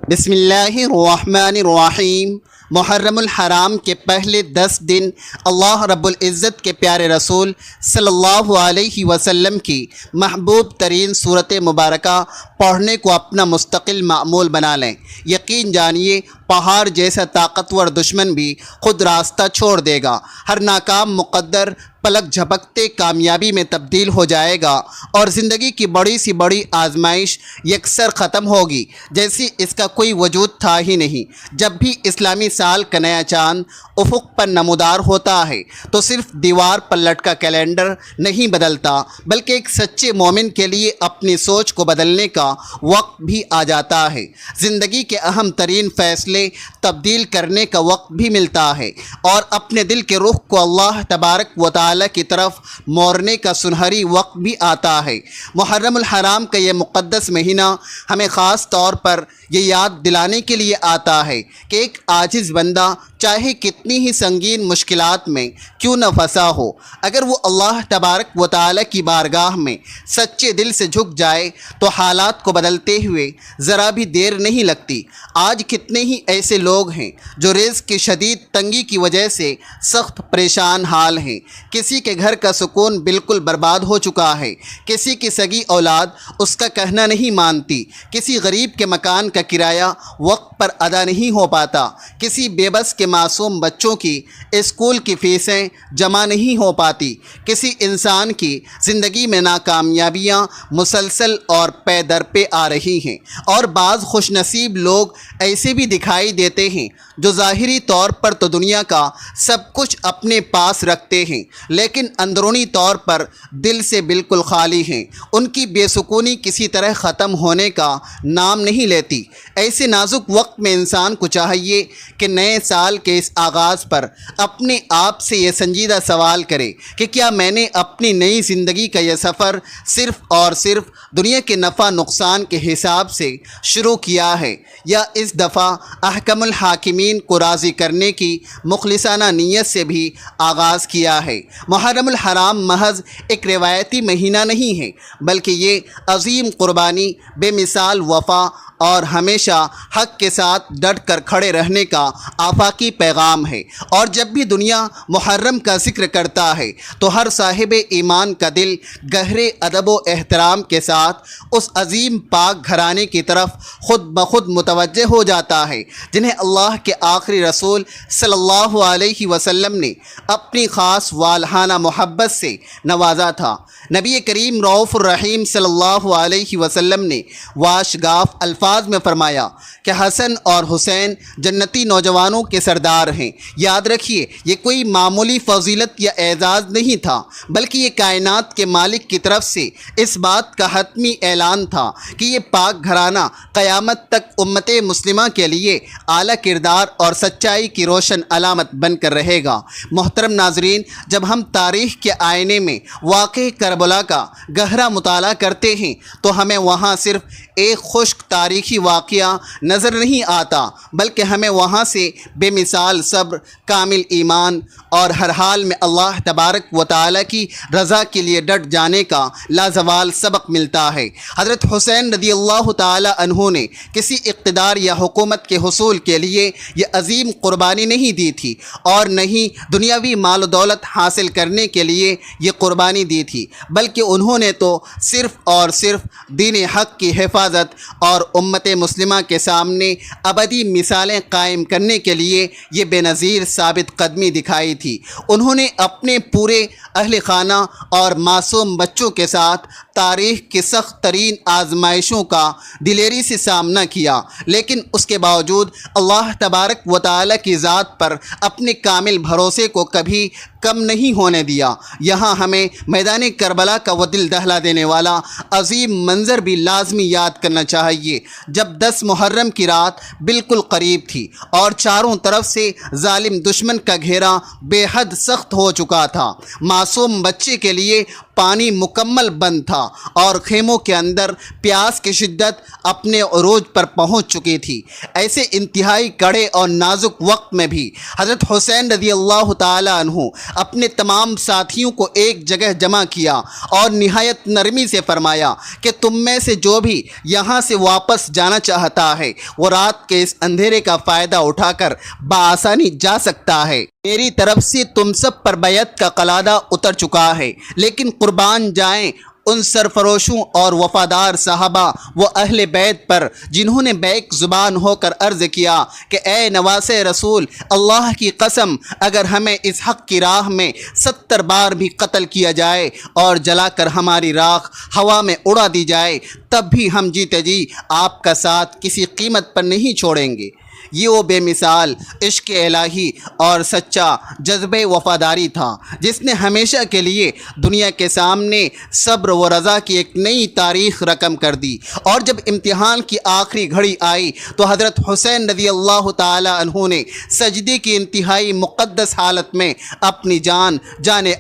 بسم اللہ الرحمن الرحیم۔ محرم الحرام کے پہلے 10 دن اللہ رب العزت کے پیارے رسول صلی اللہ علیہ وسلم کی محبوب ترین صورت مبارکہ پڑھنے کو اپنا مستقل معمول بنا لیں۔ یقین جانیے پہاڑ جیسا طاقتور دشمن بھی خود راستہ چھوڑ دے گا۔ ہر ناکام مقدر پلک جھپکتے کامیابی میں تبدیل ہو جائے گا اور زندگی کی بڑی سی بڑی آزمائش یکسر ختم ہوگی جیسی اس کا کوئی وجود تھا ہی نہیں۔ جب بھی اسلامی سال کا نیا چاند افق پر نمودار ہوتا ہے تو صرف دیوار پر لٹکا کیلنڈر نہیں بدلتا، بلکہ ایک سچے مومن کے لیے اپنی سوچ کو بدلنے کا وقت بھی آ جاتا ہے۔ زندگی کے اہم ترین فیصلے تبدیل کرنے کا وقت بھی ملتا ہے اور اپنے دل کے رخ کو اللہ تبارک و تعالی کی طرف موڑنے کا سنہری وقت بھی آتا ہے۔ محرم الحرام کا یہ مقدس مہینہ ہمیں خاص طور پر یہ یاد دلانے کے لیے آتا ہے کہ ایک عاجز بندہ چاہے کتنی ہی سنگین مشکلات میں کیوں نہ پھنسا ہو، اگر وہ اللہ تبارک و تعالی کی بارگاہ میں سچے دل سے جھک جائے تو حالات کو بدلتے ہوئے ذرا بھی دیر نہیں لگتی۔ آج کتنے ہی ایسے لوگ ہیں جو رزق کی شدید تنگی کی وجہ سے سخت پریشان حال ہیں۔ کسی کے گھر کا سکون بالکل برباد ہو چکا ہے، کسی کی سگی اولاد اس کا کہنا نہیں مانتی، کسی غریب کے مکان کا کرایہ وقت پر ادا نہیں ہو پاتا، کسی بے بس کے معصوم بچوں کی اسکول کی فیسیں جمع نہیں ہو پاتی، کسی انسان کی زندگی میں ناکامیابیاں مسلسل اور پے در پہ آ رہی ہیں، اور بعض خوش نصیب لوگ ایسے بھی دکھائی دیتے ہیں جو ظاہری طور پر تو دنیا کا سب کچھ اپنے پاس رکھتے ہیں لیکن اندرونی طور پر دل سے بالکل خالی ہیں۔ ان کی بے سکونی کسی طرح ختم ہونے کا نام نہیں لیتی۔ ایسے نازک وقت میں انسان کو چاہیے کہ نئے سال کے اس آغاز پر اپنے آپ سے یہ سنجیدہ سوال کرے کہ کیا میں نے اپنی نئی زندگی کا یہ سفر صرف اور صرف دنیا کے نفع نقصان کے حساب سے شروع کیا ہے، یا اس دفعہ احکم الحاکمین کو راضی کرنے کی مخلصانہ نیت سے بھی آغاز کیا ہے۔ محرم الحرام محض ایک روایتی مہینہ نہیں ہے، بلکہ یہ عظیم قربانی، بے مثال وفا اور ہمیشہ حق کے ساتھ ڈٹ کر کھڑے رہنے کا آفاقی پیغام ہے۔ اور جب بھی دنیا محرم کا ذکر کرتا ہے تو ہر صاحب ایمان کا دل گہرے ادب و احترام کے ساتھ اس عظیم پاک گھرانے کی طرف خود بخود متوجہ ہو جاتا ہے جنہیں اللہ کے آخری رسول صلی اللہ علیہ وسلم نے اپنی خاص والہانہ محبت سے نوازا تھا۔ نبی کریم رؤوف الرحیم صلی اللہ علیہ وسلم نے واشگاف الفاظ میں فرمایا کہ حسن اور حسین جنتی نوجوانوں کے سردار ہیں۔ یاد رکھیے یہ کوئی معمولی فضیلت یا اعزاز نہیں تھا، بلکہ یہ کائنات کے مالک کی طرف سے اس بات کا حتمی اعلان تھا کہ یہ پاک گھرانہ قیامت تک امت مسلمہ کے لیے اعلیٰ کردار اور سچائی کی روشن علامت بن کر رہے گا۔ محترم ناظرین، جب ہم تاریخ کے آئینے میں واقع کربلا کا گہرا مطالعہ کرتے ہیں تو ہمیں وہاں صرف ایک خشک تاریخی واقعہ نظر نہیں آتا، بلکہ ہمیں وہاں سے بے مثال صبر، کامل ایمان اور ہر حال میں اللہ تبارک و تعالی کی رضا کے لیے ڈٹ جانے کا لازوال سبق ملتا ہے۔ حضرت حسین رضی اللہ تعالی عنہ نے کسی اقتدار یا حکومت کے حصول کے لیے یہ عظیم قربانی نہیں دی تھی، اور نہ ہی دنیاوی مال و دولت حاصل کرنے کے لیے یہ قربانی دی تھی، بلکہ انہوں نے تو صرف اور صرف دین حق کی حفاظت اور امت مسلمہ کے سامنے ابدی مثالیں قائم کرنے کے لیے یہ بے نظیر ثابت قدمی دکھائی تھی۔ انہوں نے اپنے پورے اہل خانہ اور معصوم بچوں کے ساتھ تاریخ کی سخت ترین آزمائشوں کا دلیری سے سامنا کیا، لیکن اس کے باوجود اللہ تبارک و تعالی کی ذات پر اپنے کامل بھروسے کو کبھی کم نہیں ہونے دیا۔ یہاں ہمیں میدان کربلا کا وہ دل دہلا دینے والا عظیم منظر بھی لازمی یاد کرنا چاہیے جب 10 محرم کی رات بالکل قریب تھی اور چاروں طرف سے ظالم دشمن کا گھیرا بے حد سخت ہو چکا تھا۔ معصوم بچے کے لیے پانی مکمل بند تھا اور خیموں کے اندر پیاس کی شدت اپنے عروج پر پہنچ چکی تھی۔ ایسے انتہائی کڑے اور نازک وقت میں بھی حضرت حسین رضی اللہ تعالی عنہ اپنے تمام ساتھیوں کو ایک جگہ جمع کیا اور نہایت نرمی سے فرمایا کہ تم میں سے جو بھی یہاں سے واپس جانا چاہتا ہے وہ رات کے اس اندھیرے کا فائدہ اٹھا کر بآسانی جا سکتا ہے۔ میری طرف سے تم سب پر بیعت کا قلادہ اتر چکا ہے، لیکن قربان جائیں ان سرفروشوں اور وفادار صحابہ و اہل بیت پر جنہوں نے بیک زبان ہو کر عرض کیا کہ اے نواس رسول، اللہ کی قسم اگر ہمیں اس حق کی راہ میں 70 بار بھی قتل کیا جائے اور جلا کر ہماری راکھ ہوا میں اڑا دی جائے تب بھی ہم جیتے جی آپ کا ساتھ کسی قیمت پر نہیں چھوڑیں گے۔ یہ وہ بے مثال عشق الہی اور سچا جذبہ وفاداری تھا جس نے ہمیشہ کے لیے دنیا کے سامنے صبر و رضا کی ایک نئی تاریخ رقم کر دی۔ اور جب امتحان کی آخری گھڑی آئی تو حضرت حسین رضی اللہ تعالی عنہ نے سجدے کی انتہائی مقدس حالت میں اپنی جان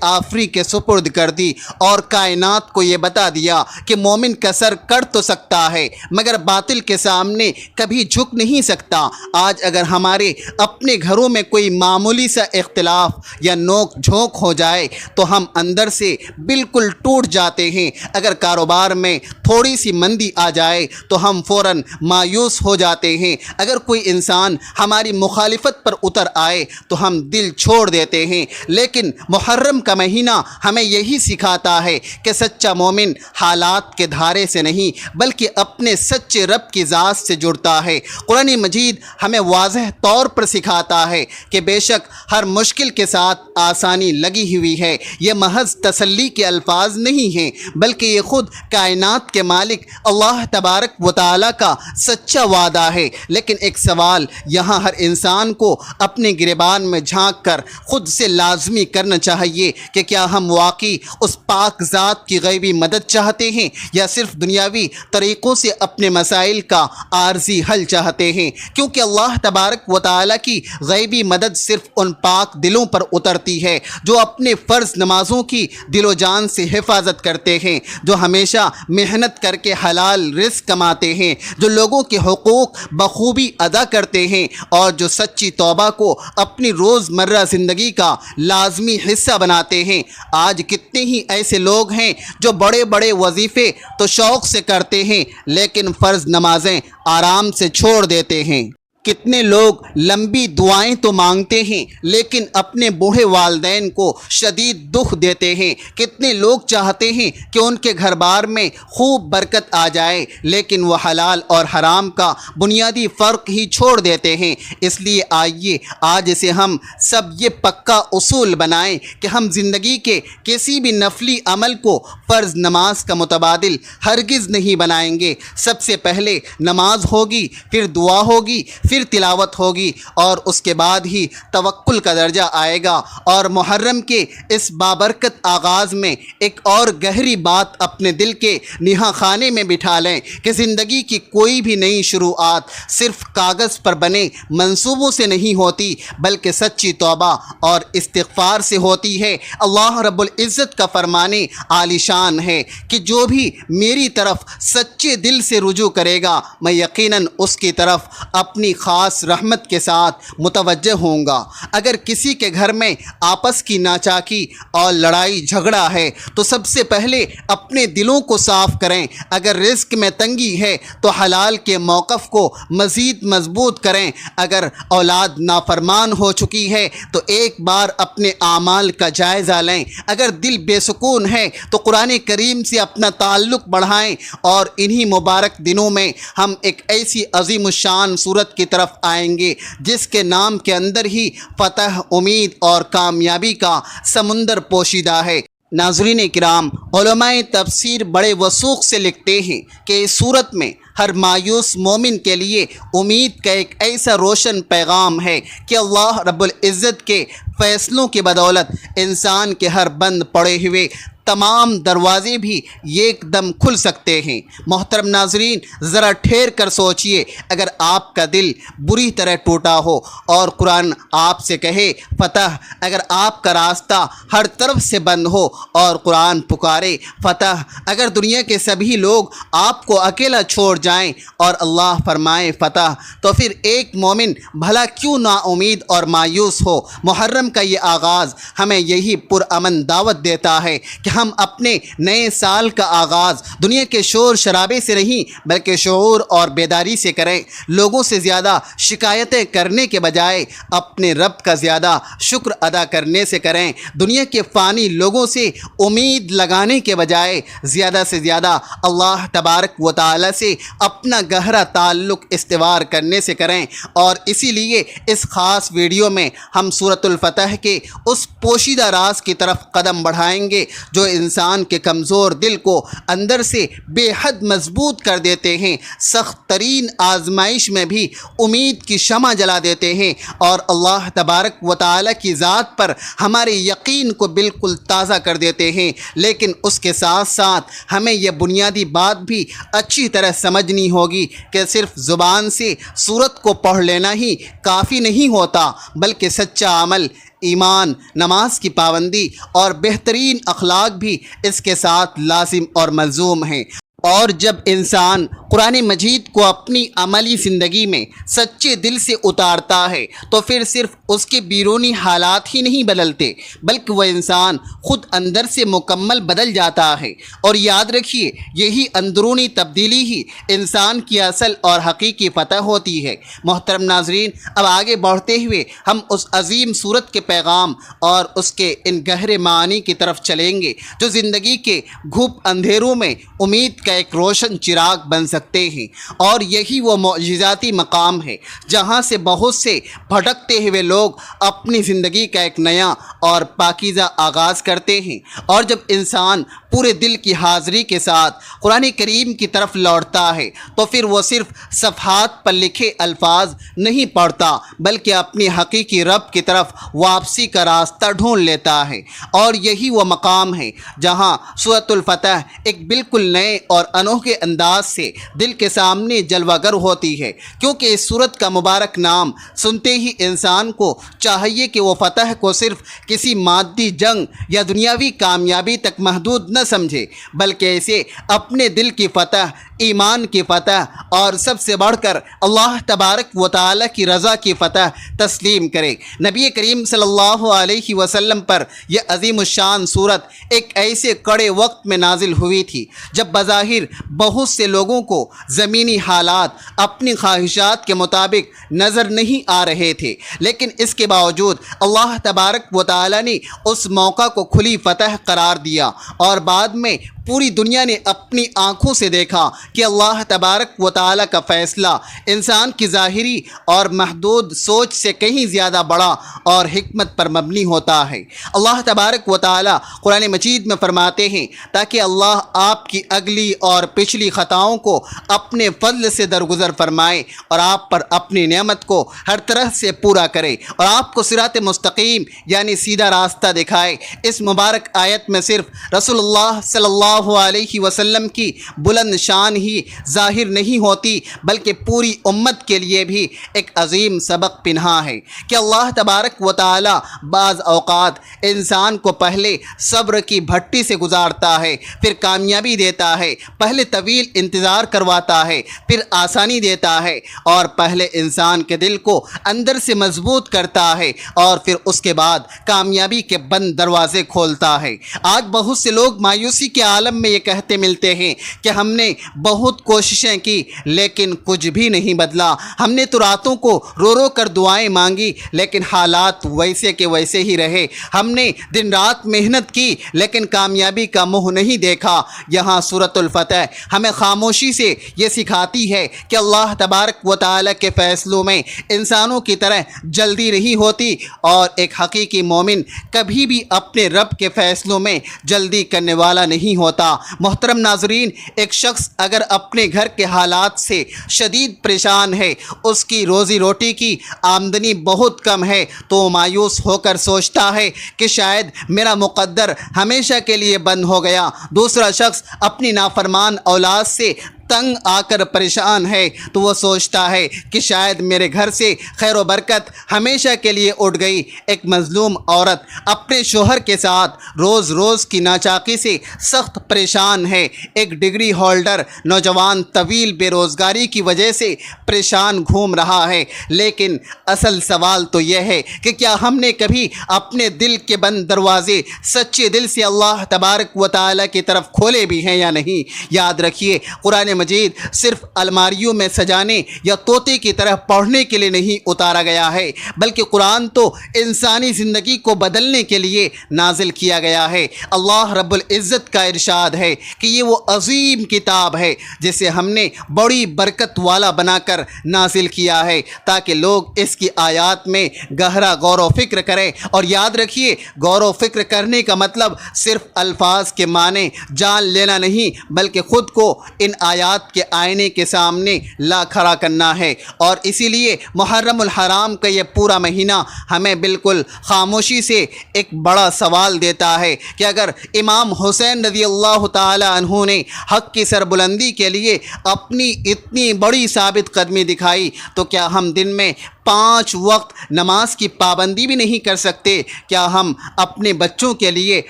آفری کے سپرد کر دی اور کائنات کو یہ بتا دیا کہ مومن کا سر کٹ تو سکتا ہے مگر باطل کے سامنے کبھی جھک نہیں سکتا۔ آج اگر ہمارے اپنے گھروں میں کوئی معمولی سا اختلاف یا نوک جھونک ہو جائے تو ہم اندر سے بالکل ٹوٹ جاتے ہیں۔ اگر کاروبار میں تھوڑی سی مندی آ جائے تو ہم فوراً مایوس ہو جاتے ہیں۔ اگر کوئی انسان ہماری مخالفت پر اتر آئے تو ہم دل چھوڑ دیتے ہیں۔ لیکن محرم کا مہینہ ہمیں یہی سکھاتا ہے کہ سچا مومن حالات کے دھارے سے نہیں بلکہ اپنے سچے رب کی ذات سے جڑتا ہے۔ قرآن مجید ہمیں واضح طور پر سکھاتا ہے کہ بے شک ہر مشکل کے ساتھ آسانی لگی ہوئی ہے۔ یہ محض تسلی کے الفاظ نہیں ہیں بلکہ یہ خود کائنات کے مالک اللہ تبارک و تعالی کا سچا وعدہ ہے۔ لیکن ایک سوال یہاں ہر انسان کو اپنے گریبان میں جھانک کر خود سے لازمی کرنا چاہیے کہ کیا ہم واقعی اس پاک ذات کی غیبی مدد چاہتے ہیں یا صرف دنیاوی طریقوں سے اپنے مسائل کا عارضی حل چاہتے ہیں؟ کیونکہ اللہ تبارک و تعالیٰ کی غیبی مدد صرف ان پاک دلوں پر اترتی ہے جو اپنے فرض نمازوں کی دل و جان سے حفاظت کرتے ہیں، جو ہمیشہ محنت کر کے حلال رزق کماتے ہیں، جو لوگوں کے حقوق بخوبی ادا کرتے ہیں اور جو سچی توبہ کو اپنی روزمرہ زندگی کا لازمی حصہ بناتے ہیں۔ آج کتنے ہی ایسے لوگ ہیں جو بڑے بڑے وظیفے تو شوق سے کرتے ہیں لیکن فرض نمازیں آرام سے چھوڑ دیتے ہیں۔ کتنے لوگ لمبی دعائیں تو مانگتے ہیں لیکن اپنے بوڑھے والدین کو شدید دکھ دیتے ہیں۔ کتنے لوگ چاہتے ہیں کہ ان کے گھر بار میں خوب برکت آ جائے لیکن وہ حلال اور حرام کا بنیادی فرق ہی چھوڑ دیتے ہیں۔ اس لیے آئیے آج سے ہم سب یہ پکا اصول بنائیں کہ ہم زندگی کے کسی بھی نفلی عمل کو فرض نماز کا متبادل ہرگز نہیں بنائیں گے۔ سب سے پہلے نماز ہوگی، پھر دعا ہوگی، پھر تلاوت ہوگی اور اس کے بعد ہی توکل کا درجہ آئے گا۔ اور محرم کے اس بابرکت آغاز میں ایک اور گہری بات اپنے دل کے نہا خانے میں بٹھا لیں کہ زندگی کی کوئی بھی نئی شروعات صرف کاغذ پر بنے منصوبوں سے نہیں ہوتی بلکہ سچی توبہ اور استغفار سے ہوتی ہے۔ اللہ رب العزت کا فرمانے عالی شان ہے کہ جو بھی میری طرف سچے دل سے رجوع کرے گا میں یقیناً اس کی طرف اپنی خاص رحمت کے ساتھ متوجہ ہوں گا۔ اگر کسی کے گھر میں آپس کی ناچاکی اور لڑائی جھگڑا ہے تو سب سے پہلے اپنے دلوں کو صاف کریں۔ اگر رزق میں تنگی ہے تو حلال کے موقف کو مزید مضبوط کریں۔ اگر اولاد نافرمان ہو چکی ہے تو ایک بار اپنے اعمال کا جائزہ لیں۔ اگر دل بے سکون ہے تو قرآن کریم سے اپنا تعلق بڑھائیں۔ اور انہی مبارک دنوں میں ہم ایک ایسی عظیم الشان صورت کی طرف آئیں گے جس کے نام کے اندر ہی فتح، امید اور کامیابی کا سمندر پوشیدہ ہے۔ ناظرین کرام، علماء تفسیر بڑے وثوق سے لکھتے ہیں کہ اس صورت میں ہر مایوس مومن کے لیے امید کا ایک ایسا روشن پیغام ہے کہ اللہ رب العزت کے فیصلوں کی بدولت انسان کے ہر بند پڑے ہوئے تمام دروازے بھی ایک دم کھل سکتے ہیں۔ محترم ناظرین، ذرا ٹھہر کر سوچئے، اگر آپ کا دل بری طرح ٹوٹا ہو اور قرآن آپ سے کہے فتح، اگر آپ کا راستہ ہر طرف سے بند ہو اور قرآن پکارے فتح، اگر دنیا کے سبھی لوگ آپ کو اکیلا چھوڑ جائیں اور اللہ فرمائے فتح، تو پھر ایک مومن بھلا کیوں نا امید اور مایوس ہو؟ محرم کا یہ آغاز ہمیں یہی پرامن دعوت دیتا ہے کہ ہم اپنے نئے سال کا آغاز دنیا کے شور شرابے سے نہیں بلکہ شعور اور بیداری سے کریں۔ لوگوں سے زیادہ شکایتیں کرنے کے بجائے اپنے رب کا زیادہ شکر ادا کرنے سے کریں۔ دنیا کے فانی لوگوں سے امید لگانے کے بجائے زیادہ سے زیادہ اللہ تبارک و تعالی سے اپنا گہرا تعلق استوار کرنے سے کریں۔ اور اسی لیے اس خاص ویڈیو میں ہم سورۃ الفتح کے اس پوشیدہ راز کی طرف قدم بڑھائیں گے جو انسان کے کمزور دل کو اندر سے بے حد مضبوط کر دیتے ہیں، سخت ترین آزمائش میں بھی امید کی شمع جلا دیتے ہیں اور اللہ تبارک و تعالی کی ذات پر ہمارے یقین کو بالکل تازہ کر دیتے ہیں۔ لیکن اس کے ساتھ ساتھ ہمیں یہ بنیادی بات بھی اچھی طرح سمجھنی ہوگی کہ صرف زبان سے سورت کو پڑھ لینا ہی کافی نہیں ہوتا، بلکہ سچا عمل، ایمان، نماز کی پابندی اور بہترین اخلاق بھی اس کے ساتھ لازم اور ملزوم ہیں۔ اور جب انسان قرآن مجید کو اپنی عملی زندگی میں سچے دل سے اتارتا ہے تو پھر صرف اس کے بیرونی حالات ہی نہیں بدلتے بلکہ وہ انسان خود اندر سے مکمل بدل جاتا ہے۔ اور یاد رکھیے، یہی اندرونی تبدیلی ہی انسان کی اصل اور حقیقی فتح ہوتی ہے۔ محترم ناظرین، اب آگے بڑھتے ہوئے ہم اس عظیم سورت کے پیغام اور اس کے ان گہرے معانی کی طرف چلیں گے جو زندگی کے گھوپ اندھیروں میں امید کا ایک روشن چراغ بن سکتے ہیں۔ اور یہی وہ معجزاتی مقام ہے جہاں سے بہت سے بھٹکتے ہوئے لوگ اپنی زندگی کا ایک نیا اور پاکیزہ آغاز کرتے ہیں۔ اور جب انسان پورے دل کی حاضری کے ساتھ قرآن کریم کی طرف لوٹتا ہے تو پھر وہ صرف صفحات پر لکھے الفاظ نہیں پڑھتا بلکہ اپنی حقیقی رب کی طرف واپسی کا راستہ ڈھونڈ لیتا ہے۔ اور یہی وہ مقام ہے جہاں سورۃ الفتح ایک بالکل نئے اور انوکھے انداز سے دل کے سامنے جلوہ گر ہوتی ہے، کیونکہ اس سورت کا مبارک نام سنتے ہی انسان کو چاہیے کہ وہ فتح کو صرف کسی مادی جنگ یا دنیاوی کامیابی تک محدود نہ سمجھے بلکہ اسے اپنے دل کی فتح، ایمان کی فتح اور سب سے بڑھ کر اللہ تبارک و تعالی کی رضا کی فتح تسلیم کرے۔ نبی کریم صلی اللہ علیہ وسلم پر یہ عظیم الشان سورت ایک ایسے کڑے وقت میں نازل ہوئی تھی جب بظاہر بہت سے لوگوں کو زمینی حالات اپنی خواہشات کے مطابق نظر نہیں آ رہے تھے، لیکن اس کے باوجود اللہ تبارک و تعالی نے اس موقع کو کھلی فتح قرار دیا اور بعد میں پوری دنیا نے اپنی آنکھوں سے دیکھا کہ اللہ تبارک و تعالی کا فیصلہ انسان کی ظاہری اور محدود سوچ سے کہیں زیادہ بڑا اور حکمت پر مبنی ہوتا ہے۔ اللہ تبارک و تعالی قرآن مجید میں فرماتے ہیں تاکہ اللہ آپ کی اگلی اور پچھلی خطاؤں کو اپنے فضل سے درگزر فرمائے اور آپ پر اپنی نعمت کو ہر طرح سے پورا کرے اور آپ کو صراط مستقیم یعنی سیدھا راستہ دکھائے۔ اس مبارک آیت میں صرف رسول اللہ صلی اللہ علیہ وسلم کی بلند شان ہی ظاہر نہیں ہوتی بلکہ پوری امت کے لیے بھی ایک عظیم سبق پنہا ہے کہ اللہ تبارک و تعالی بعض اوقات انسان کو پہلے صبر کی بھٹی سے گزارتا ہے، پھر کامیابی دیتا ہے، پہلے طویل انتظار کرواتا ہے، پھر آسانی دیتا ہے اور پہلے انسان کے دل کو اندر سے مضبوط کرتا ہے اور پھر اس کے بعد کامیابی کے بند دروازے کھولتا ہے۔ آج بہت سے لوگ مایوسی کے عالم میں یہ کہتے ملتے ہیں کہ ہم نے بہت کوششیں کی لیکن کچھ بھی نہیں بدلا، ہم نے تو راتوں کو رو رو کر دعائیں مانگی لیکن حالات ویسے کے ویسے ہی رہے، ہم نے دن رات محنت کی لیکن کامیابی کا منہ نہیں دیکھا۔ یہاں سورۃ الفتح ہمیں خاموشی سے یہ سکھاتی ہے کہ اللہ تبارک و تعالی کے فیصلوں میں انسانوں کی طرح جلدی نہیں ہوتی اور ایک حقیقی مومن کبھی بھی اپنے رب کے فیصلوں میں جلدی کرنے والا نہیں ہوتا۔ ہوتا۔ محترم ناظرین، ایک شخص اگر اپنے گھر کے حالات سے شدید پریشان ہے، اس کی روزی روٹی کی آمدنی بہت کم ہے، تو وہ مایوس ہو کر سوچتا ہے کہ شاید میرا مقدر ہمیشہ کے لیے بند ہو گیا۔ دوسرا شخص اپنی نافرمان اولاد سے تنگ آ کر پریشان ہے، تو وہ سوچتا ہے کہ شاید میرے گھر سے خیر و برکت ہمیشہ کے لیے اٹھ گئی۔ ایک مظلوم عورت اپنے شوہر کے ساتھ روز روز کی ناچاکی سے سخت پریشان ہے۔ ایک ڈگری ہولڈر نوجوان طویل بے روزگاری کی وجہ سے پریشان گھوم رہا ہے، لیکن اصل سوال تو یہ ہے کہ کیا ہم نے کبھی اپنے دل کے بند دروازے سچے دل سے اللہ تبارک و تعالیٰ کی طرف کھولے بھی ہیں یا نہیں؟ یاد رکھیے، قرآن مجید صرف الماریوں میں سجانے یا طوطے کی طرح پڑھنے کے لیے نہیں اتارا گیا ہے، بلکہ قرآن تو انسانی زندگی کو بدلنے کے لیے نازل کیا گیا ہے۔ اللہ رب العزت کا ارشاد ہے کہ یہ وہ عظیم کتاب ہے جسے ہم نے بڑی برکت والا بنا کر نازل کیا ہے، تاکہ لوگ اس کی آیات میں گہرا غور و فکر کریں۔ اور یاد رکھیے، غور و فکر کرنے کا مطلب صرف الفاظ کے معنی جان لینا نہیں، بلکہ خود کو ان آیات کے آئینے کے سامنے لا کھڑا کرنا ہے۔ اور اسی لیے محرم الحرام کا یہ پورا مہینہ ہمیں بالکل خاموشی سے ایک بڑا سوال دیتا ہے کہ اگر امام حسین رضی اللہ تعالی عنہ نے حق کی سربلندی کے لیے اپنی اتنی بڑی ثابت قدمی دکھائی، تو کیا ہم دن میں 5 وقت نماز کی پابندی بھی نہیں کر سکتے؟ کیا ہم اپنے بچوں کے لیے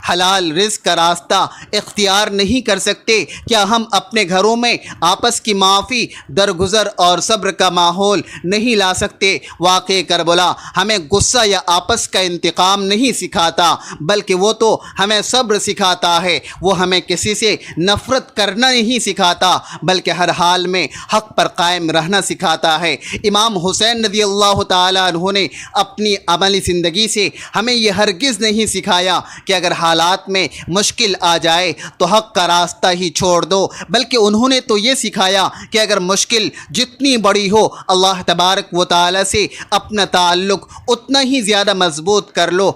حلال رزق کا راستہ اختیار نہیں کر سکتے؟ کیا ہم اپنے گھروں میں آپس کی معافی، درگزر اور صبر کا ماحول نہیں لا سکتے؟ واقعہ کربلا ہمیں غصہ یا آپس کا انتقام نہیں سکھاتا، بلکہ وہ تو ہمیں صبر سکھاتا ہے۔ وہ ہمیں کسی سے نفرت کرنا نہیں سکھاتا، بلکہ ہر حال میں حق پر قائم رہنا سکھاتا ہے۔ امام حسین رضی اللہ تعالیٰ عنہ نے اپنی عملی زندگی سے ہمیں یہ ہرگز نہیں سکھایا کہ اگر حالات میں مشکل آ جائے تو حق کا راستہ ہی چھوڑ دو، بلکہ انہوں نے تو یہ سکھایا کہ اگر مشکل جتنی بڑی ہو، اللہ تبارک و تعالیٰ سے اپنا تعلق اتنا ہی زیادہ مضبوط کر لو۔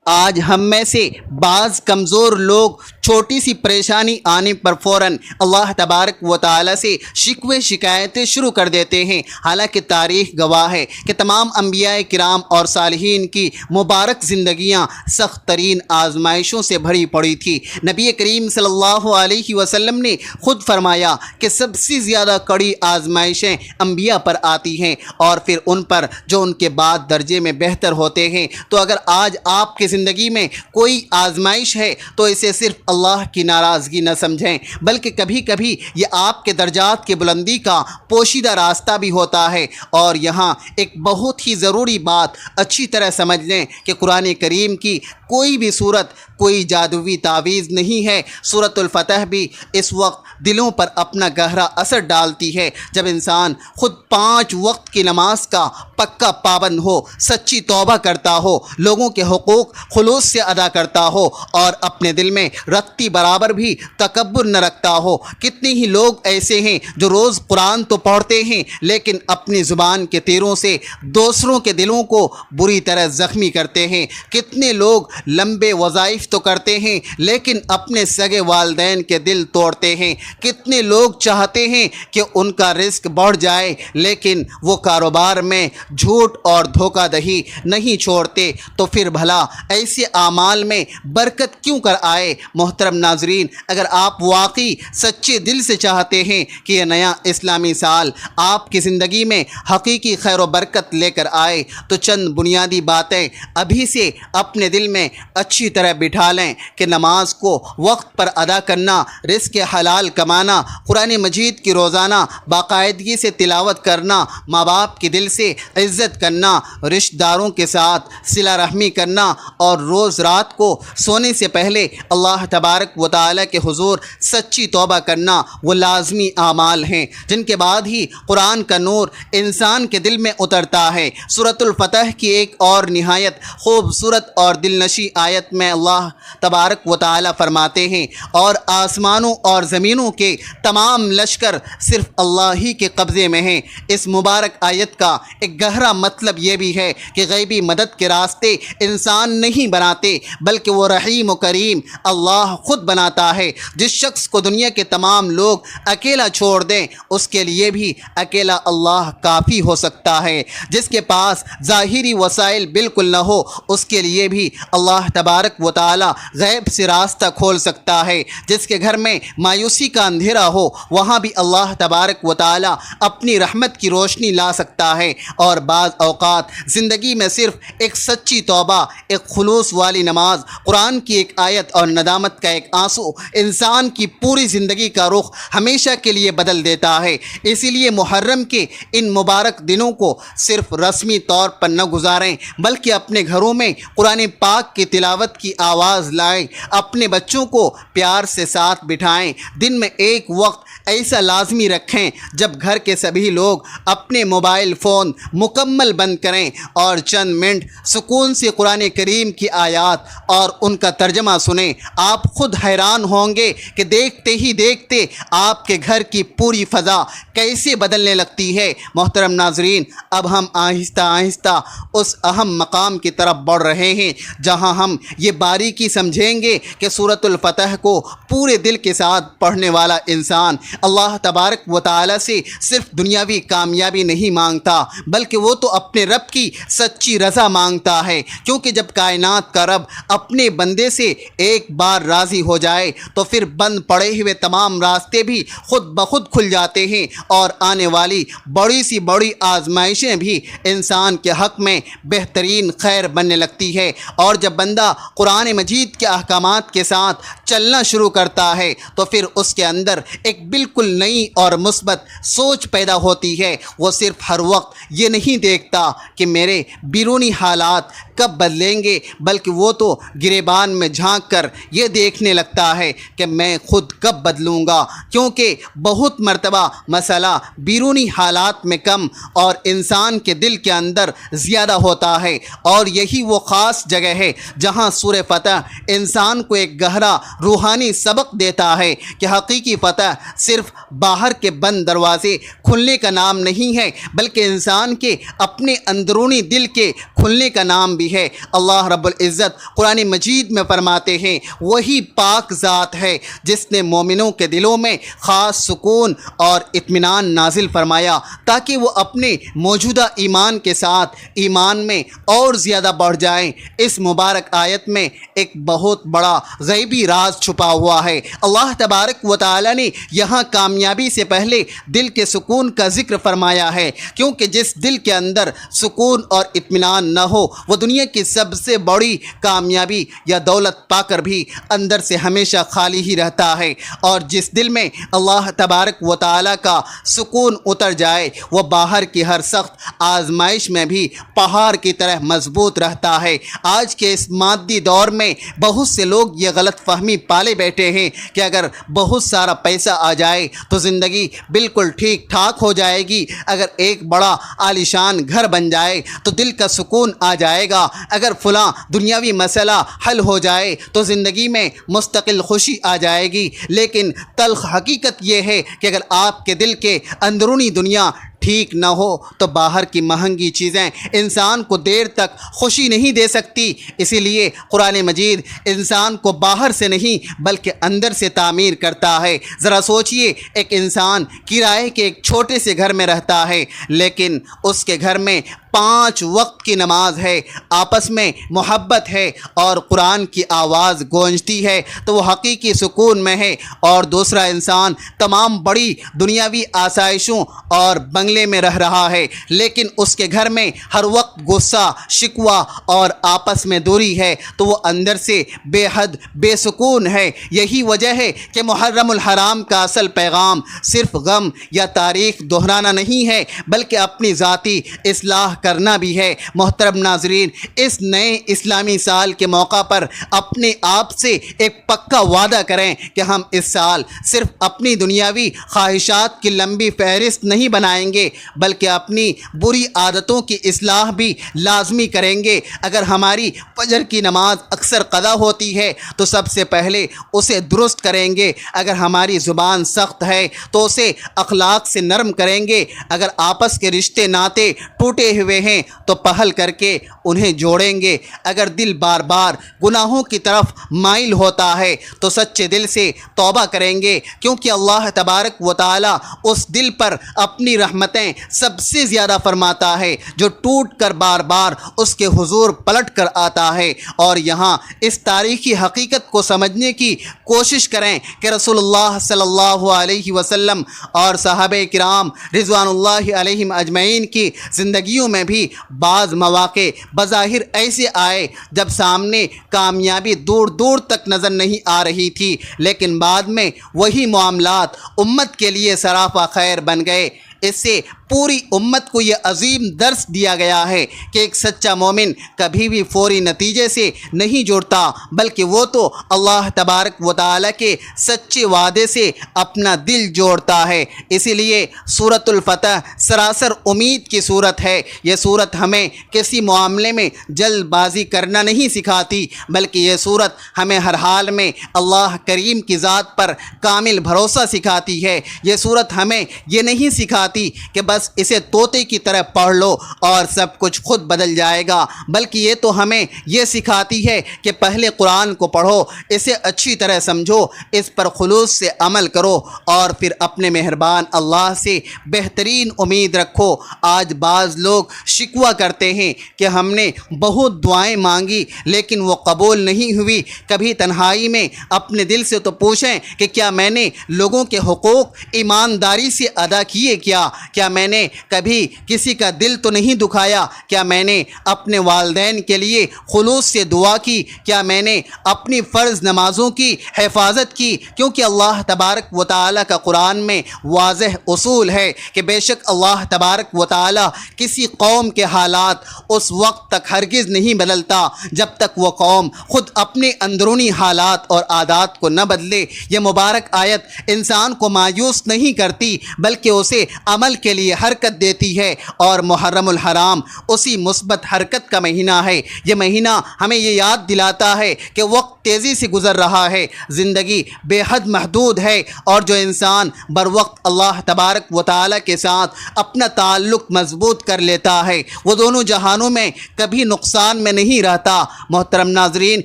آج ہم میں سے بعض کمزور لوگ چھوٹی سی پریشانی آنے پر فوراً اللہ تبارک و تعالیٰ سے شکوے شکایتیں شروع کر دیتے ہیں، حالانکہ تاریخ گواہ ہے کہ تمام انبیاء کرام اور صالحین کی مبارک زندگیاں سخت ترین آزمائشوں سے بھری پڑی تھی۔ نبی کریم صلی اللہ علیہ وسلم نے خود فرمایا کہ سب سے زیادہ کڑی آزمائشیں انبیاء پر آتی ہیں، اور پھر ان پر جو ان کے بعد درجے میں بہتر ہوتے ہیں۔ تو اگر آج آپ کی زندگی میں کوئی آزمائش ہے تو اسے صرف اللہ کی ناراضگی نہ سمجھیں، بلکہ کبھی کبھی یہ آپ کے درجات کی بلندی کا پوشیدہ راستہ بھی ہوتا ہے۔ اور یہاں ایک بہت ہی ضروری بات اچھی طرح سمجھ لیں کہ قرآن کریم کی کوئی بھی صورت کوئی جادوی تعویذ نہیں ہے۔ سورۃ الفتح بھی اس وقت دلوں پر اپنا گہرا اثر ڈالتی ہے جب انسان خود 5 وقت کی نماز کا پکا پابند ہو، سچی توبہ کرتا ہو، لوگوں کے حقوق خلوص سے ادا کرتا ہو، اور اپنے دل میں رتی برابر بھی تکبر نہ رکھتا ہو۔ کتنے ہی لوگ ایسے ہیں جو روز قرآن تو پڑھتے ہیں، لیکن اپنی زبان کے تیروں سے دوسروں کے دلوں کو بری طرح زخمی کرتے ہیں۔ کتنے لوگ لمبے وظائف تو کرتے ہیں، لیکن اپنے سگے والدین کے دل توڑتے ہیں۔ کتنے لوگ چاہتے ہیں کہ ان کا رزق بڑھ جائے، لیکن وہ کاروبار میں جھوٹ اور دھوکہ دہی نہیں چھوڑتے، تو پھر بھلا ایسے اعمال میں برکت کیوں کر آئے؟ محترم ناظرین، اگر آپ واقعی سچے دل سے چاہتے ہیں کہ یہ نیا اسلامی سال آپ کی زندگی میں حقیقی خیر و برکت لے کر آئے، تو چند بنیادی باتیں ابھی سے اپنے دل میں اچھی طرح بٹھا لیں کہ نماز کو وقت پر ادا کرنا، رزق حلال کمانا، قرآن مجید کی روزانہ باقاعدگی سے تلاوت کرنا، ماں باپ کے دل سے عزت کرنا، رشتہ داروں کے ساتھ صلہ رحمی کرنا، اور روز رات کو سونے سے پہلے اللہ تبارک و تعالیٰ کے حضور سچی توبہ کرنا، وہ لازمی اعمال ہیں جن کے بعد ہی قرآن کا نور انسان کے دل میں اترتا ہے۔ سورۃ الفتح کی ایک اور نہایت خوبصورت اور دل نشیں 25 آیت میں اللہ تبارک و تعالی فرماتے ہیں اور آسمانوں اور زمینوں کے تمام لشکر صرف اللہ ہی کے قبضے میں ہیں۔ اس مبارک آیت کا ایک گہرا مطلب یہ بھی ہے کہ غیبی مدد کے راستے انسان نہیں بناتے بلکہ وہ رحیم و کریم اللہ خود بناتا ہے۔ جس شخص کو دنیا کے تمام لوگ اکیلا چھوڑ دیں اس کے لیے بھی اکیلا اللہ کافی ہو سکتا ہے۔ جس کے پاس ظاہری وسائل بالکل نہ ہو اس کے لیے بھی اللہ تبارک و تعالی غیب سے راستہ کھول سکتا ہے۔ جس کے گھر میں مایوسی کا اندھیرا ہو وہاں بھی اللہ تبارک و تعالی اپنی رحمت کی روشنی لا سکتا ہے۔ اور بعض اوقات زندگی میں صرف ایک سچی توبہ، ایک خلوص والی نماز، قرآن کی ایک آیت اور ندامت کا ایک آنسو انسان کی پوری زندگی کا رخ ہمیشہ کے لیے بدل دیتا ہے۔ اسی لیے محرم کے ان مبارک دنوں کو صرف رسمی طور پر نہ گزاریں بلکہ اپنے گھروں میں قرآن پاک کی تلاوت کی آواز لائیں، اپنے بچوں کو پیار سے ساتھ بٹھائیں۔ دن میں ایک وقت ایسا لازمی رکھیں جب گھر کے سبھی لوگ اپنے موبائل فون مکمل بند کریں اور چند منٹ سکون سے قرآن کریم کی آیات اور ان کا ترجمہ سنیں۔ آپ خود حیران ہوں گے کہ دیکھتے ہی دیکھتے آپ کے گھر کی پوری فضا کیسے بدلنے لگتی ہے۔ محترم ناظرین، اب ہم آہستہ آہستہ اس اہم مقام کی طرف بڑھ رہے ہیں جہاں ہم یہ باریکی سمجھیں گے کہ سورۃ الفتح کو پورے دل کے ساتھ پڑھنے والا انسان اللہ تبارک و تعالی سے صرف دنیاوی کامیابی نہیں مانگتا بلکہ وہ تو اپنے رب کی سچی رضا مانگتا ہے، کیونکہ جب کائنات کا رب اپنے بندے سے ایک بار راضی ہو جائے تو پھر بند پڑے ہوئے تمام راستے بھی خود بخود کھل جاتے ہیں اور آنے والی بڑی سی بڑی آزمائشیں بھی انسان کے حق میں بہترین خیر بننے لگتی ہے۔ اور جب بندہ قرآن مجید کے احکامات کے ساتھ چلنا شروع کرتا ہے تو پھر اس کے اندر ایک بالکل نئی اور مثبت سوچ پیدا ہوتی ہے۔ وہ صرف ہر وقت یہ نہیں دیکھتا کہ میرے بیرونی حالات کب بدلیں گے بلکہ وہ تو گریبان میں جھانک کر یہ دیکھنے لگتا ہے کہ میں خود کب بدلوں گا، کیونکہ بہت مرتبہ مسئلہ بیرونی حالات میں کم اور انسان کے دل کے اندر زیادہ ہوتا ہے۔ اور یہی وہ خاص جگہ ہے جہاں سورہ فتح انسان کو ایک گہرا روحانی سبق دیتا ہے کہ حقیقی فتح صرف باہر کے بند دروازے کھلنے کا نام نہیں ہے بلکہ انسان کے اپنے اندرونی دل کے کھلنے کا نام بھی ہے۔ اللہ رب العزت قرآن مجید میں فرماتے ہیں وہی پاک ذات ہے جس نے مومنوں کے دلوں میں خاص سکون اور اطمینان نازل فرمایا تاکہ وہ اپنے موجودہ ایمان کے ساتھ ایمان میں اور زیادہ بڑھ جائیں۔ اس مبارک آیت میں ایک بہت بڑا غیبی راز چھپا ہوا ہے۔ اللہ تبارک و تعالی نے یہاں کامیابی سے پہلے دل کے سکون کا ذکر فرمایا ہے، کیونکہ جس دل کے اندر سکون اور اطمینان نہ ہو وہ دنیا کی سب سے بڑی کامیابی یا دولت پا کر بھی اندر سے ہمیشہ خالی ہی رہتا ہے۔ اور جس دل میں اللہ تبارک و تعالی کا سکون اتر جائے وہ باہر کی ہر سخت آزمائش میں بھی پہاڑ کی طرح مضبوط رہتا ہے۔ آج کے اس مادی دور میں بہت سے لوگ یہ غلط فہمی پالے بیٹھے ہیں کہ اگر بہت سارا پیسہ آ جائے تو زندگی بالکل ٹھیک ٹھاک ہو جائے گی، اگر ایک بڑا عالیشان گھر بن جائے تو دل کا سکون آ جائے گا، اگر فلاں دنیاوی مسئلہ حل ہو جائے تو زندگی میں مستقل خوشی آ جائے گی۔ لیکن تلخ حقیقت یہ ہے کہ اگر آپ کے دل کے اندرونی دنیا ٹھیک نہ ہو تو باہر کی مہنگی چیزیں انسان کو دیر تک خوشی نہیں دے سکتی۔ اسی لیے قرآن مجید انسان کو باہر سے نہیں بلکہ اندر سے تعمیر کرتا ہے۔ ذرا سوچئے، ایک انسان کرائے کے ایک چھوٹے سے گھر میں رہتا ہے لیکن اس کے گھر میں 5 وقت کی نماز ہے، آپس میں محبت ہے اور قرآن کی آواز گونجتی ہے تو وہ حقیقی سکون میں ہے۔ اور دوسرا انسان تمام بڑی دنیاوی آسائشوں اور بنگلے میں رہ رہا ہے لیکن اس کے گھر میں ہر وقت غصہ، شکوہ اور آپس میں دوری ہے تو وہ اندر سے بے حد بے سکون ہے۔ یہی وجہ ہے کہ محرم الحرام کا اصل پیغام صرف غم یا تاریخ دہرانا نہیں ہے بلکہ اپنی ذاتی اصلاح کرنا بھی ہے۔ محترم ناظرین، اس نئے اسلامی سال کے موقع پر اپنے آپ سے ایک پکا وعدہ کریں کہ ہم اس سال صرف اپنی دنیاوی خواہشات کی لمبی فہرست نہیں بنائیں گے بلکہ اپنی بری عادتوں کی اصلاح بھی لازمی کریں گے۔ اگر ہماری فجر کی نماز اکثر قضا ہوتی ہے تو سب سے پہلے اسے درست کریں گے۔ اگر ہماری زبان سخت ہے تو اسے اخلاق سے نرم کریں گے۔ اگر آپس کے رشتے ناطے ٹوٹے ہوئے ہیں تو پہل کر کے انہیں جوڑیں گے۔ اگر دل بار بار گناہوں کی طرف مائل ہوتا ہے تو سچے دل سے توبہ کریں گے، کیونکہ اللہ تبارک و تعالی اس دل پر اپنی رحمتیں سب سے زیادہ فرماتا ہے جو ٹوٹ کر بار بار اس کے حضور پلٹ کر آتا ہے۔ اور یہاں اس تاریخی حقیقت کو سمجھنے کی کوشش کریں کہ رسول اللہ صلی اللہ علیہ وسلم اور صحابہ کرام رضوان اللہ علیہم اجمعین کی زندگیوں میں بھی بعض مواقع بظاہر ایسے آئے جب سامنے کامیابی دور دور تک نظر نہیں آ رہی تھی، لیکن بعد میں وہی معاملات امت کے لیے سراپا خیر بن گئے۔ اس سے پوری امت کو یہ عظیم درس دیا گیا ہے کہ ایک سچا مومن کبھی بھی فوری نتیجے سے نہیں جڑتا، بلکہ وہ تو اللہ تبارک و تعالیٰ کے سچے وعدے سے اپنا دل جوڑتا ہے۔ اسی لیے سورۃ الفتح سراسر امید کی صورت ہے۔ یہ صورت ہمیں کسی معاملے میں جلد بازی کرنا نہیں سکھاتی، بلکہ یہ صورت ہمیں ہر حال میں اللہ کریم کی ذات پر کامل بھروسہ سکھاتی ہے۔ یہ صورت ہمیں یہ نہیں سکھاتی کہ بس اسے طوطے کی طرح پڑھ لو اور سب کچھ خود بدل جائے گا، بلکہ یہ تو ہمیں یہ سکھاتی ہے کہ پہلے قرآن کو پڑھو، اسے اچھی طرح سمجھو، اس پر خلوص سے عمل کرو اور پھر اپنے مہربان اللہ سے بہترین امید رکھو۔ آج بعض لوگ شکوہ کرتے ہیں کہ ہم نے بہت دعائیں مانگی لیکن وہ قبول نہیں ہوئی۔ کبھی تنہائی میں اپنے دل سے تو پوچھیں کہ کیا میں نے لوگوں کے حقوق ایمانداری سے ادا کیے؟ کیا میں نے کبھی کسی کا دل تو نہیں دکھایا؟ کیا میں نے اپنے والدین کے لیے خلوص سے دعا کی؟ کیا میں نے اپنی فرض نمازوں کی حفاظت کی؟ کیونکہ اللہ تبارک و تعالیٰ کا قرآن میں واضح اصول ہے کہ بے شک اللہ تبارک و تعالیٰ کسی قوم کے حالات اس وقت تک ہرگز نہیں بدلتا جب تک وہ قوم خود اپنے اندرونی حالات اور عادات کو نہ بدلے۔ یہ مبارک آیت انسان کو مایوس نہیں کرتی بلکہ اسے عمل کے لیے حرکت دیتی ہے، اور محرم الحرام اسی مثبت حرکت کا مہینہ ہے۔ یہ مہینہ ہمیں یہ یاد دلاتا ہے کہ وقت تیزی سے گزر رہا ہے، زندگی بے حد محدود ہے، اور جو انسان بر وقت اللہ تبارک و تعالیٰ کے ساتھ اپنا تعلق مضبوط کر لیتا ہے وہ دونوں جہانوں میں کبھی نقصان میں نہیں رہتا۔ محترم ناظرین،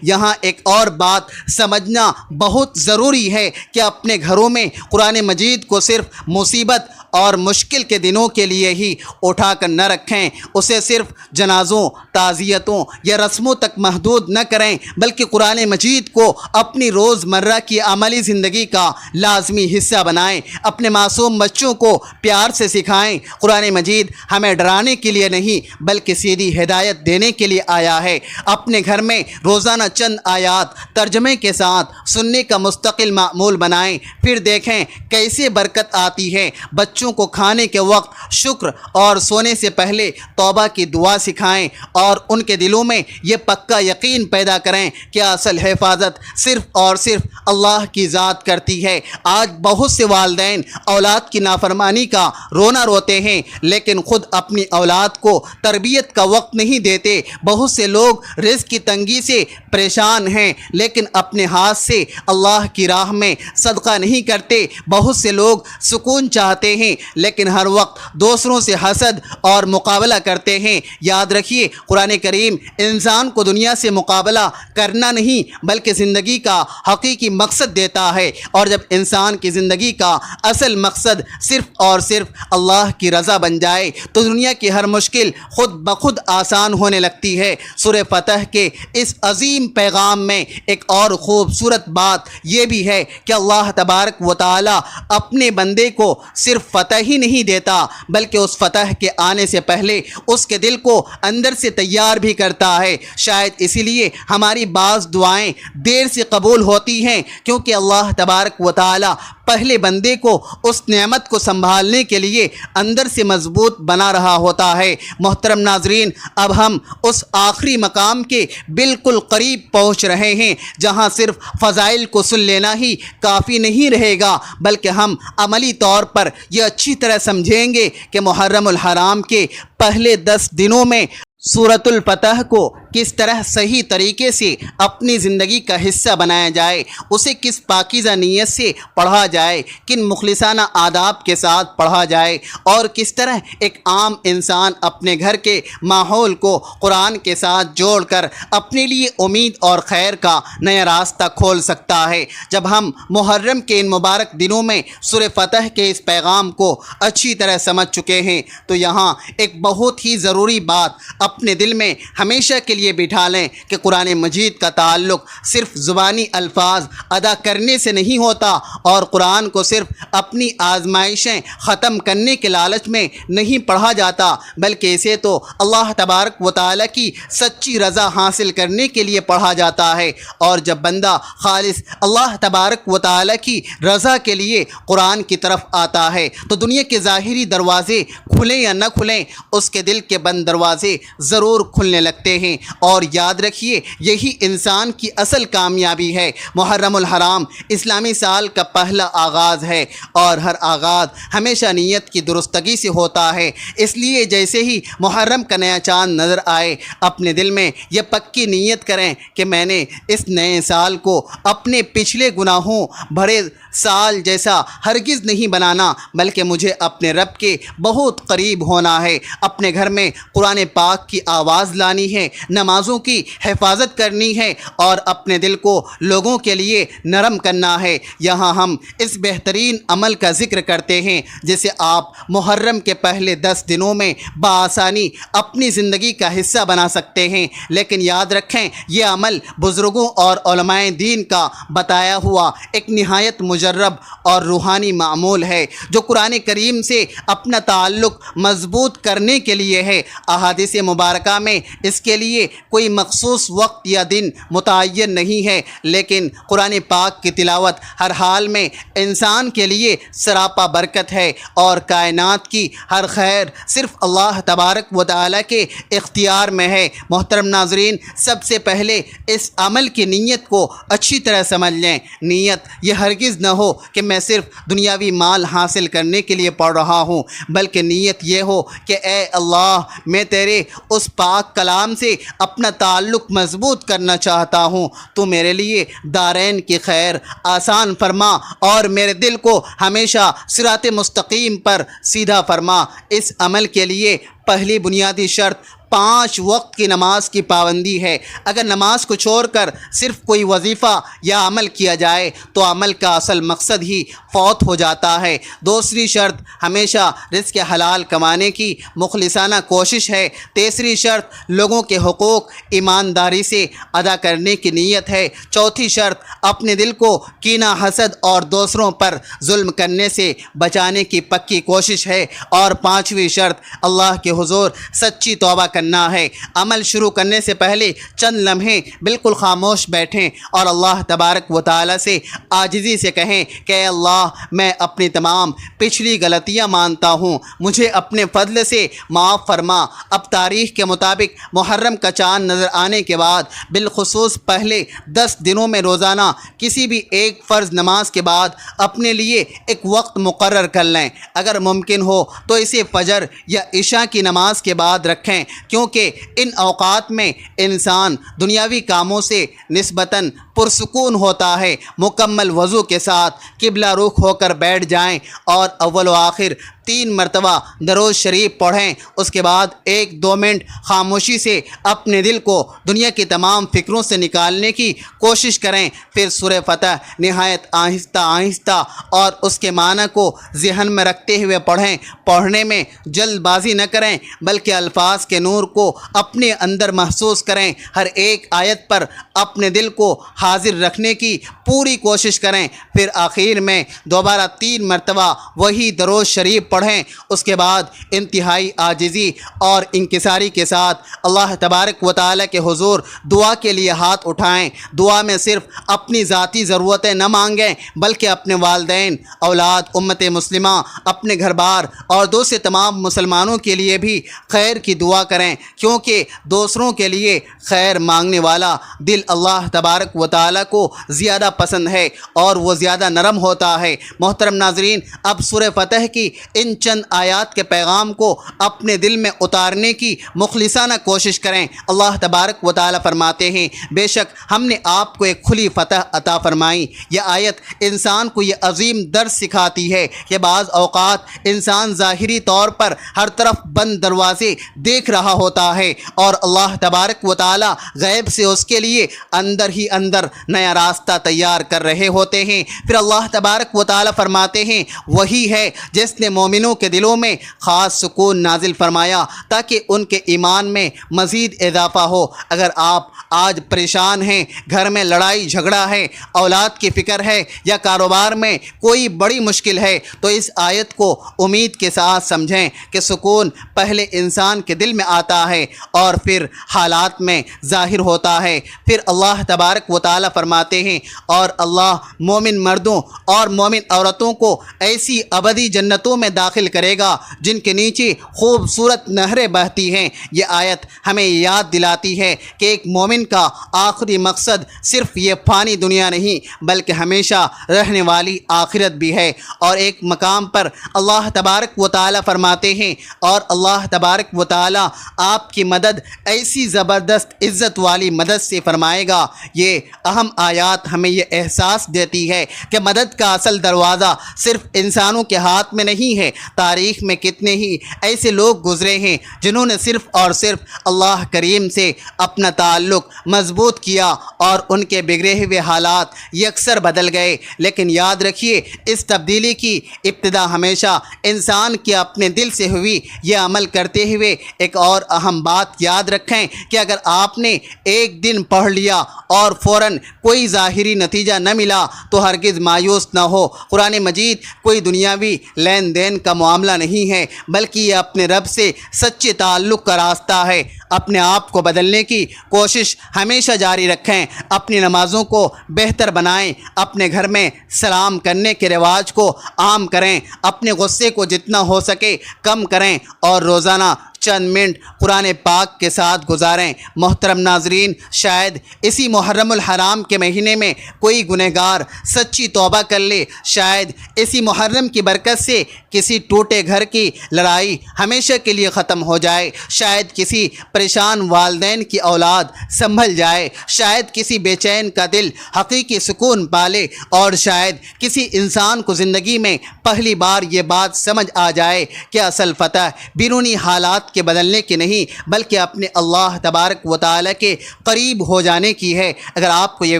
یہاں ایک اور بات سمجھنا بہت ضروری ہے کہ اپنے گھروں میں قرآن مجید کو صرف مصیبت اور مشکل کے دنوں کے لیے ہی اٹھا کر نہ رکھیں، اسے صرف جنازوں، تعزیتوں یا رسموں تک محدود نہ کریں، بلکہ قرآن مجید کو اپنی روزمرہ کی عملی زندگی کا لازمی حصہ بنائیں۔ اپنے معصوم بچوں کو پیار سے سکھائیں۔ قرآن مجید ہمیں ڈرانے کے لیے نہیں بلکہ سیدھی ہدایت دینے کے لیے آیا ہے۔ اپنے گھر میں روزانہ چند آیات ترجمے کے ساتھ سننے کا مستقل معمول بنائیں، پھر دیکھیں کیسے برکت آتی ہے۔ بچوں کو کھانے کے وقت شکر اور سونے سے پہلے توبہ کی دعا سکھائیں اور ان کے دلوں میں یہ پکا یقین پیدا کریں کہ اصل حفاظت صرف اور صرف اللہ کی ذات کرتی ہے۔ آج بہت سے والدین اولاد کی نافرمانی کا رونا روتے ہیں لیکن خود اپنی اولاد کو تربیت کا وقت نہیں دیتے۔ بہت سے لوگ رزق کی تنگی سے پریشان ہیں لیکن اپنے ہاتھ سے اللہ کی راہ میں صدقہ نہیں کرتے۔ بہت سے لوگ سکون چاہتے ہیں لیکن ہر وقت دوسروں سے حسد اور مقابلہ کرتے ہیں۔ یاد رکھیے، قرآن کریم انسان کو دنیا سے مقابلہ کرنا نہیں بلکہ زندگی کا حقیقی مقصد دیتا ہے، اور جب انسان کی زندگی کا اصل مقصد صرف اور صرف اللہ کی رضا بن جائے تو دنیا کی ہر مشکل خود بخود آسان ہونے لگتی ہے۔ سورہ فتح کے اس عظیم پیغام میں ایک اور خوبصورت بات یہ بھی ہے کہ اللہ تبارک و تعالی اپنے بندے کو صرف فتح ہی نہیں دیتا بلکہ اس فتح کے آنے سے پہلے اس کے دل کو اندر سے تیار بھی کرتا ہے۔ شاید اسی لیے ہماری بعض دعائیں دیر سے قبول ہوتی ہیں کیونکہ اللہ تبارک و تعالی پہلے بندے کو اس نعمت کو سنبھالنے کے لیے اندر سے مضبوط بنا رہا ہوتا ہے۔ محترم ناظرین، اب ہم اس آخری مقام کے بالکل قریب پہنچ رہے ہیں جہاں صرف فضائل کو سن لینا ہی کافی نہیں رہے گا، بلکہ ہم عملی طور پر یہ اچھی طرح سمجھیں گے کہ محرم الحرام کے پہلے 10 دنوں میں سورۃ الفتح کو کس طرح صحیح طریقے سے اپنی زندگی کا حصہ بنایا جائے، اسے کس پاکیزہ نیت سے پڑھا جائے، کن مخلصانہ آداب کے ساتھ پڑھا جائے، اور کس طرح ایک عام انسان اپنے گھر کے ماحول کو قرآن کے ساتھ جوڑ کر اپنے لیے امید اور خیر کا نیا راستہ کھول سکتا ہے۔ جب ہم محرم کے ان مبارک دنوں میں سورہ فتح کے اس پیغام کو اچھی طرح سمجھ چکے ہیں تو یہاں ایک بہت ہی ضروری بات اپنے دل میں ہمیشہ کے لیے بٹھا لیں کہ قرآن مجید کا تعلق صرف زبانی الفاظ ادا کرنے سے نہیں ہوتا، اور قرآن کو صرف اپنی آزمائشیں ختم کرنے کے لالچ میں نہیں پڑھا جاتا، بلکہ اسے تو اللہ تبارک و تعالیٰ کی سچی رضا حاصل کرنے کے لیے پڑھا جاتا ہے۔ اور جب بندہ خالص اللہ تبارک و تعالیٰ کی رضا کے لیے قرآن کی طرف آتا ہے تو دنیا کے ظاہری دروازے کھلیں یا نہ کھلیں، اس کے دل کے بند دروازے ضرور کھلنے لگتے ہیں۔ اور یاد رکھیے، یہی انسان کی اصل کامیابی ہے۔ محرم الحرام اسلامی سال کا پہلا آغاز ہے، اور ہر آغاز ہمیشہ نیت کی درستگی سے ہوتا ہے۔ اس لیے جیسے ہی محرم کا نیا چاند نظر آئے، اپنے دل میں یہ پکی نیت کریں کہ میں نے اس نئے سال کو اپنے پچھلے گناہوں بھرے سال جیسا ہرگز نہیں بنانا، بلکہ مجھے اپنے رب کے بہت قریب ہونا ہے۔ اپنے گھر میں قرآن پاک کی آواز لانی ہے، نمازوں کی حفاظت کرنی ہے، اور اپنے دل کو لوگوں کے لیے نرم کرنا ہے۔ یہاں ہم اس بہترین عمل کا ذکر کرتے ہیں جسے آپ محرم کے پہلے 10 دنوں میں بآسانی اپنی زندگی کا حصہ بنا سکتے ہیں، لیکن یاد رکھیں یہ عمل بزرگوں اور علماء دین کا بتایا ہوا ایک نہایت مجرب اور روحانی معمول ہے جو قرآن کریم سے اپنا تعلق مضبوط کرنے کے لیے ہے۔ احادیث مبارکہ میں اس کے لیے کوئی مخصوص وقت یا دن متعین نہیں ہے، لیکن قرآن پاک کی تلاوت ہر حال میں انسان کے لیے سراپا برکت ہے، اور کائنات کی ہر خیر صرف اللہ تبارک و تعالیٰ کے اختیار میں ہے۔ محترم ناظرین، سب سے پہلے اس عمل کی نیت کو اچھی طرح سمجھ لیں۔ نیت یہ ہرگز نہ ہو کہ میں صرف دنیاوی مال حاصل کرنے کے لیے پڑھ رہا ہوں، بلکہ نیت یہ ہو کہ اے اللہ، میں تیرے اس پاک کلام سے اپنا تعلق مضبوط کرنا چاہتا ہوں، تو میرے لیے دارین کی خیر آسان فرما اور میرے دل کو ہمیشہ صراط مستقیم پر سیدھا فرما۔ اس عمل کے لیے پہلی بنیادی شرط 5 وقت کی نماز کی پابندی ہے۔ اگر نماز کو چھوڑ کر صرف کوئی وظیفہ یا عمل کیا جائے تو عمل کا اصل مقصد ہی فوت ہو جاتا ہے۔ دوسری شرط ہمیشہ رزق حلال کمانے کی مخلصانہ کوشش ہے۔ تیسری شرط لوگوں کے حقوق ایمانداری سے ادا کرنے کی نیت ہے۔ چوتھی شرط اپنے دل کو کینہ، حسد اور دوسروں پر ظلم کرنے سے بچانے کی پکی کوشش ہے۔ اور پانچویں شرط اللہ کے حضور سچی توبہ کرنا ہے۔ عمل شروع کرنے سے پہلے چند لمحے بالکل خاموش بیٹھیں اور اللہ تبارک و تعالیٰ سے عاجزی سے کہیں کہ اے اللہ، میں اپنی تمام پچھلی غلطیاں مانتا ہوں، مجھے اپنے فضل سے معاف فرما۔ اب تاریخ کے مطابق محرم کا چاند نظر آنے کے بعد بالخصوص پہلے 10 دنوں میں روزانہ کسی بھی ایک فرض نماز کے بعد اپنے لیے ایک وقت مقرر کر لیں۔ اگر ممکن ہو تو اسے فجر یا عشاء کی نماز کے بعد رکھیں، کیونکہ ان اوقات میں انسان دنیاوی کاموں سے نسبتاً پرسکون ہوتا ہے۔ مکمل وضو کے ساتھ قبلہ رخ ہو کر بیٹھ جائیں اور اول و آخر 3 مرتبہ درود شریف پڑھیں۔ اس کے بعد 1-2 منٹ خاموشی سے اپنے دل کو دنیا کی تمام فکروں سے نکالنے کی کوشش کریں۔ پھر سورہ فتح نہایت آہستہ آہستہ اور اس کے معنی کو ذہن میں رکھتے ہوئے پڑھیں۔ پڑھنے میں جلد بازی نہ کریں، بلکہ الفاظ کے نور کو اپنے اندر محسوس کریں۔ ہر ایک آیت پر اپنے دل کو حاضر رکھنے کی پوری کوشش کریں۔ پھر آخر میں دوبارہ 3 مرتبہ وہی درود شریف پڑھیں پڑھیں، اس کے بعد انتہائی عاجزی اور انکساری کے ساتھ اللہ تبارک و تعالیٰ کے حضور دعا کے لیے ہاتھ اٹھائیں۔ دعا میں صرف اپنی ذاتی ضرورتیں نہ مانگیں بلکہ اپنے والدین، اولاد، امت مسلمہ، اپنے گھر بار اور دوسرے تمام مسلمانوں کے لیے بھی خیر کی دعا کریں، کیونکہ دوسروں کے لیے خیر مانگنے والا دل اللہ تبارک و تعالیٰ کو زیادہ پسند ہے اور وہ زیادہ نرم ہوتا ہے۔ محترم ناظرین، اب سورہ فتح کی ان چند آیات کے پیغام کو اپنے دل میں اتارنے کی مخلصانہ کوشش کریں۔ اللہ تبارک و تعالیٰ فرماتے ہیں، بے شک ہم نے آپ کو ایک کھلی فتح عطا فرمائی۔ یہ آیت انسان کو یہ عظیم درس سکھاتی ہے کہ بعض اوقات انسان ظاہری طور پر ہر طرف بند دروازے دیکھ رہا ہوتا ہے اور اللہ تبارک و تعالیٰ غیب سے اس کے لیے اندر ہی اندر نیا راستہ تیار کر رہے ہوتے ہیں۔ پھر اللہ تبارک و تعالیٰ فرماتے ہیں، وہی ہے جس نے مومنوں کے دلوں میں خاص سکون نازل فرمایا تاکہ ان کے ایمان میں مزید اضافہ ہو۔ اگر آپ آج پریشان ہیں، گھر میں لڑائی جھگڑا ہے، اولاد کی فکر ہے یا کاروبار میں کوئی بڑی مشکل ہے، تو اس آیت کو امید کے ساتھ سمجھیں کہ سکون پہلے انسان کے دل میں آتا ہے اور پھر حالات میں ظاہر ہوتا ہے۔ پھر اللہ تبارک و تعالیٰ فرماتے ہیں، اور اللہ مومن مردوں اور مومن عورتوں کو ایسی ابدی جنتوں میں داخل کرے گا جن کے نیچے خوبصورت نہریں بہتی ہیں۔ یہ آیت ہمیں یاد دلاتی ہے کہ ایک مومن کا آخری مقصد صرف یہ فانی دنیا نہیں بلکہ ہمیشہ رہنے والی آخرت بھی ہے۔ اور ایک مقام پر اللہ تبارک و تعالیٰ فرماتے ہیں، اور اللہ تبارک و تعالیٰ آپ کی مدد ایسی زبردست عزت والی مدد سے فرمائے گا۔ یہ اہم آیات ہمیں یہ احساس دیتی ہے کہ مدد کا اصل دروازہ صرف انسانوں کے ہاتھ میں نہیں ہے۔ تاریخ میں کتنے ہی ایسے لوگ گزرے ہیں جنہوں نے صرف اور صرف اللہ کریم سے اپنا تعلق مضبوط کیا اور ان کے بگڑے ہوئے حالات یکسر بدل گئے۔ لیکن یاد رکھیے، اس تبدیلی کی ابتدا ہمیشہ انسان کے اپنے دل سے ہوئی۔ یہ عمل کرتے ہوئے ایک اور اہم بات یاد رکھیں کہ اگر آپ نے ایک دن پڑھ لیا اور فوراً کوئی ظاہری نتیجہ نہ ملا تو ہرگز مایوس نہ ہو۔ قرآن مجید کوئی دنیاوی لین دین کا معاملہ نہیں ہے بلکہ یہ اپنے رب سے سچے تعلق کا راستہ ہے۔ اپنے آپ کو بدلنے کی کوشش ہمیشہ جاری رکھیں، اپنی نمازوں کو بہتر بنائیں، اپنے گھر میں سلام کرنے کے رواج کو عام کریں، اپنے غصے کو جتنا ہو سکے کم کریں اور روزانہ چند منٹ قرآن پاک کے ساتھ گزاریں۔ محترم ناظرین، شاید اسی محرم الحرام کے مہینے میں کوئی گنہگار سچی توبہ کر لے، شاید اسی محرم کی برکت سے کسی ٹوٹے گھر کی لڑائی ہمیشہ کے لیے ختم ہو جائے، شاید کسی پریشان والدین کی اولاد سنبھل جائے، شاید کسی بے چین کا دل حقیقی سکون پالے، اور شاید کسی انسان کو زندگی میں پہلی بار یہ بات سمجھ آ جائے کہ اصل فتح بیرونی حالات کے بدلنے کی نہیں بلکہ اپنے اللہ تبارک و تعالیٰ کے قریب ہو جانے کی ہے۔ اگر آپ کو یہ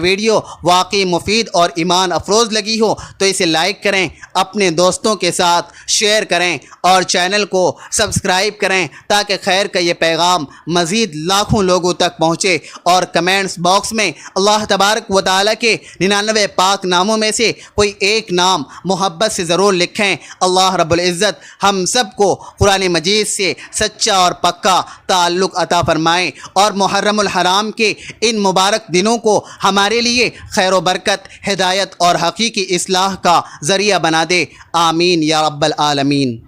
ویڈیو واقعی مفید اور ایمان افروز لگی ہو تو اسے لائک کریں، اپنے دوستوں کے ساتھ شیئر کریں اور چینل کو سبسکرائب کریں تاکہ خیر کا یہ پیغام مزید لاکھوں لوگوں تک پہنچے، اور کمنٹس باکس میں اللہ تبارک و تعالیٰ کے 99 پاک ناموں میں سے کوئی ایک نام محبت سے ضرور لکھیں۔ اللہ رب العزت ہم سب کو قرآن مجید سے سچا اور پکا تعلق عطا فرمائیں اور محرم الحرام کے ان مبارک دنوں کو ہمارے لیے خیر و برکت، ہدایت اور حقیقی اصلاح کا ذریعہ بنا دے۔ آمین یا رب العالمین۔